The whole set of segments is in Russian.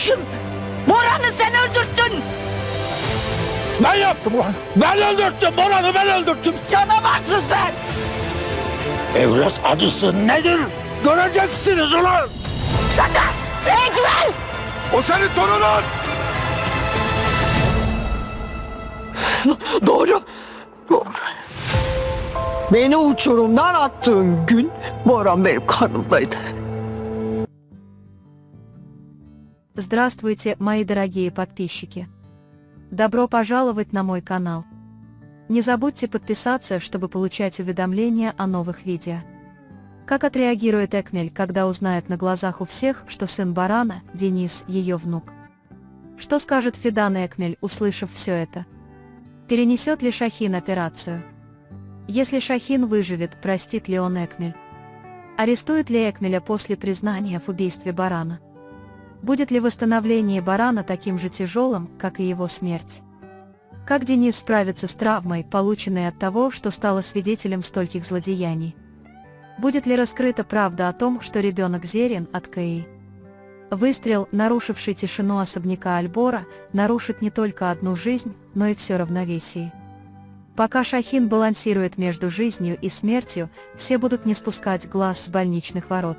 kardeşim. Boran'ı sen öldürttün. Ben yaptım ulan. Ben öldürttüm Boran'ı, ben öldürttüm. Canavarsın sen. Evlat acısı nedir? Göreceksiniz ulan. Sakın. Ekmel. O senin torunun. Doğru. Beni uçurumdan attığın gün Boran benim karnımdaydı. Здравствуйте, мои дорогие подписчики! Добро пожаловать на мой канал. Не забудьте подписаться, чтобы получать уведомления о новых видео. Как отреагирует Экмель, когда узнает на глазах у всех, что сын Борана, Денис, ее внук? Что скажет Фидан Экмель, услышав все это? Перенесет ли Шахин операцию? Если Шахин выживет, простит ли он Экмель? Арестует ли Экмеля после признания в убийстве Борана? Будет ли восстановление Борана таким же тяжелым, как и его смерть? Как Денис справится с травмой, полученной от того, что стала свидетелем стольких злодеяний? Будет ли раскрыта правда о том, что ребенок Зерин от КАИ? Выстрел, нарушивший тишину особняка Альбора, нарушит не только одну жизнь, но и все равновесие. Пока Шахин балансирует между жизнью и смертью, все будут не спускать глаз с больничных ворот.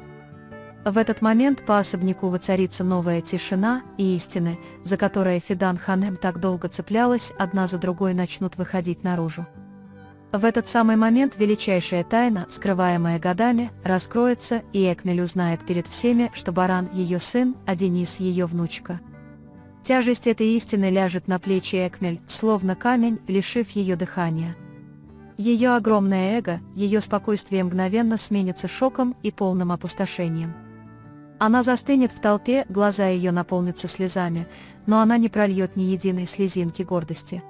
В этот момент по особняку воцарится новая тишина, и истины, за которые Фидан Ханем так долго цеплялась, одна за другой начнут выходить наружу. В этот самый момент величайшая тайна, скрываемая годами, раскроется, и Экмель узнает перед всеми, что Боран ее сын, а Денис ее внучка. Тяжесть этой истины ляжет на плечи Экмель, словно камень, лишив ее дыхания. Ее огромное эго, ее спокойствие мгновенно сменится шоком и полным опустошением. Она застынет в толпе, глаза ее наполнятся слезами, но она не прольет ни единой слезинки гордости.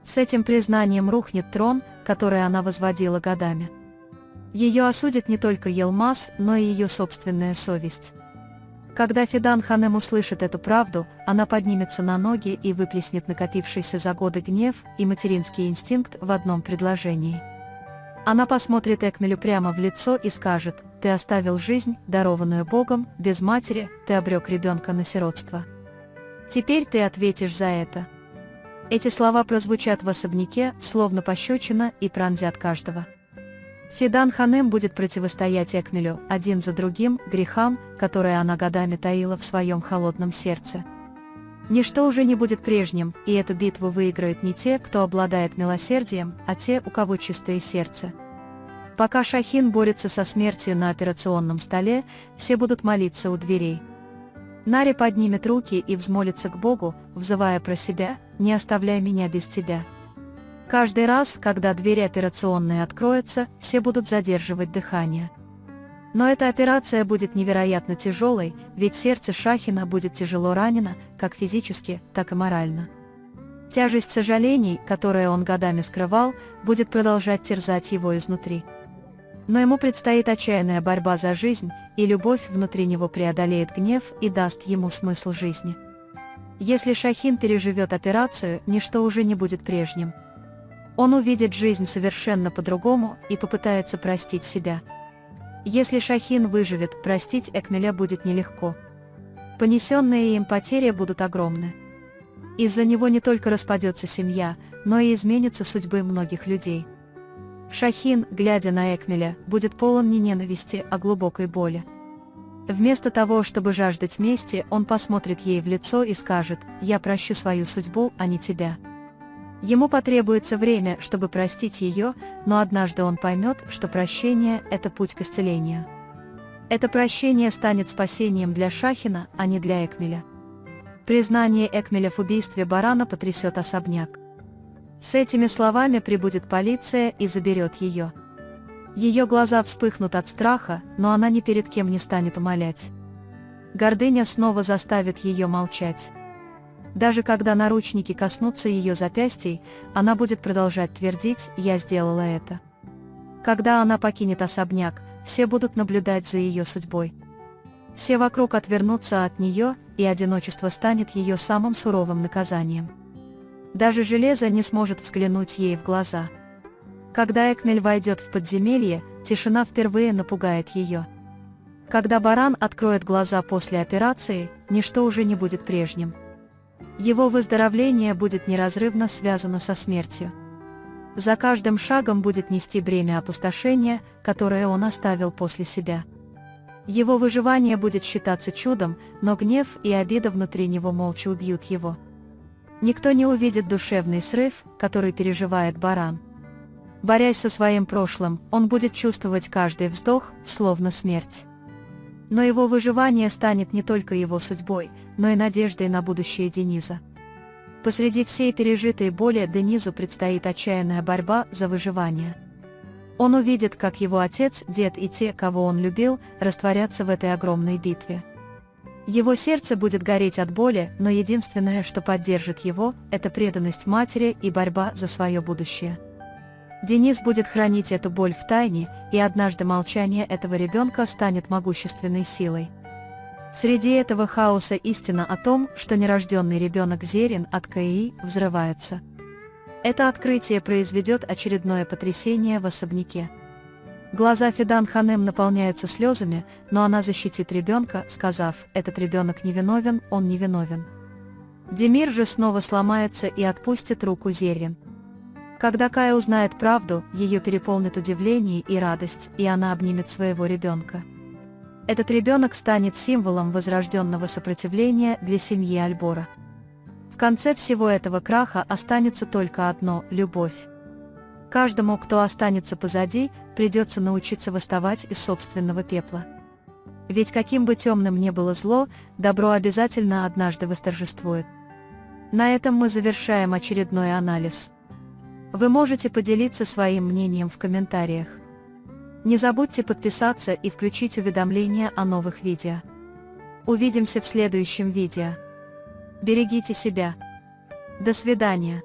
С этим признанием рухнет трон, который она возводила годами. Ее осудит не только Елмаз, но и ее собственная совесть. Когда Фидан Ханем услышит эту правду, она поднимется на ноги и выплеснет накопившийся за годы гнев и материнский инстинкт в одном предложении. Она посмотрит Экмелю прямо в лицо и скажет: «Ты оставил жизнь, дарованную Богом, без матери, ты обрек ребенка на сиротство. Теперь ты ответишь за это». Эти слова прозвучат в особняке, словно пощечина, и пронзят каждого. Фидан Ханем будет противостоять Экмелю, один за другим, грехам, которые она годами таила в своем холодном сердце. Ничто уже не будет прежним, и эту битву выиграют не те, кто обладает милосердием, а те, у кого чистое сердце. Пока Шахин борется со смертью на операционном столе, все будут молиться у дверей. Нари поднимет руки и взмолится к Богу, взывая про себя: «Не оставляй меня без тебя». Каждый раз, когда двери операционной откроются, все будут задерживать дыхание. Но эта операция будет невероятно тяжелой, ведь сердце Шахина будет тяжело ранено, как физически, так и морально. Тяжесть сожалений, которые он годами скрывал, будет продолжать терзать его изнутри. Но ему предстоит отчаянная борьба за жизнь, и любовь внутри него преодолеет гнев и даст ему смысл жизни. Если Шахин переживет операцию, ничто уже не будет прежним. Он увидит жизнь совершенно по-другому и попытается простить себя. Если Шахин выживет, простить Экмеля будет нелегко. Понесенные им потери будут огромны. Из-за него не только распадется семья, но и изменятся судьбы многих людей. Шахин, глядя на Экмеля, будет полон не ненависти, а глубокой боли. Вместо того, чтобы жаждать мести, он посмотрит ей в лицо и скажет: «Я прощу свою судьбу, а не тебя». Ему потребуется время, чтобы простить ее, но однажды он поймет, что прощение – это путь к исцелению. Это прощение станет спасением для Шахина, а не для Экмеля. Признание Экмеля в убийстве Борана потрясет особняк. С этими словами прибудет полиция и заберет ее. Ее глаза вспыхнут от страха, но она ни перед кем не станет умолять. Гордыня снова заставит ее молчать. Даже когда наручники коснутся ее запястий, она будет продолжать твердить: «Я сделала это». Когда она покинет особняк, все будут наблюдать за ее судьбой. Все вокруг отвернутся от нее, и одиночество станет ее самым суровым наказанием. Даже железо не сможет взглянуть ей в глаза. Когда Экмель войдет в подземелье, тишина впервые напугает ее. Когда баран откроет глаза после операции, ничто уже не будет прежним. Его выздоровление будет неразрывно связано со смертью. За каждым шагом будет нести бремя опустошения, которое он оставил после себя. Его выживание будет считаться чудом, но гнев и обида внутри него молча убьют его. Никто не увидит душевный срыв, который переживает баран. Борясь со своим прошлым, он будет чувствовать каждый вздох, словно смерть. Но его выживание станет не только его судьбой, но и надеждой на будущее Дениза. Посреди всей пережитой боли Денизу предстоит отчаянная борьба за выживание. Он увидит, как его отец, дед и те, кого он любил, растворятся в этой огромной битве. Его сердце будет гореть от боли, но единственное, что поддержит его, это преданность матери и борьба за свое будущее. Денис будет хранить эту боль в тайне, и однажды молчание этого ребенка станет могущественной силой. Среди этого хаоса истина о том, что нерожденный ребенок Зерин от КАИ взрывается. Это открытие произведет очередное потрясение в особняке. Глаза Фидан Ханем наполняются слезами, но она защитит ребенка, сказав: «Этот ребенок невиновен, он невиновен». Демир же снова сломается и отпустит руку Зерин. Когда Кая узнает правду, ее переполнит удивление и радость, и она обнимет своего ребенка. Этот ребенок станет символом возрожденного сопротивления для семьи Альбора. В конце всего этого краха останется только одно – любовь. Каждому, кто останется позади, придется научиться восставать из собственного пепла. Ведь каким бы темным ни было зло, добро обязательно однажды восторжествует. На этом мы завершаем очередной анализ. Вы можете поделиться своим мнением в комментариях. Не забудьте подписаться и включить уведомления о новых видео. Увидимся в следующем видео. Берегите себя. До свидания.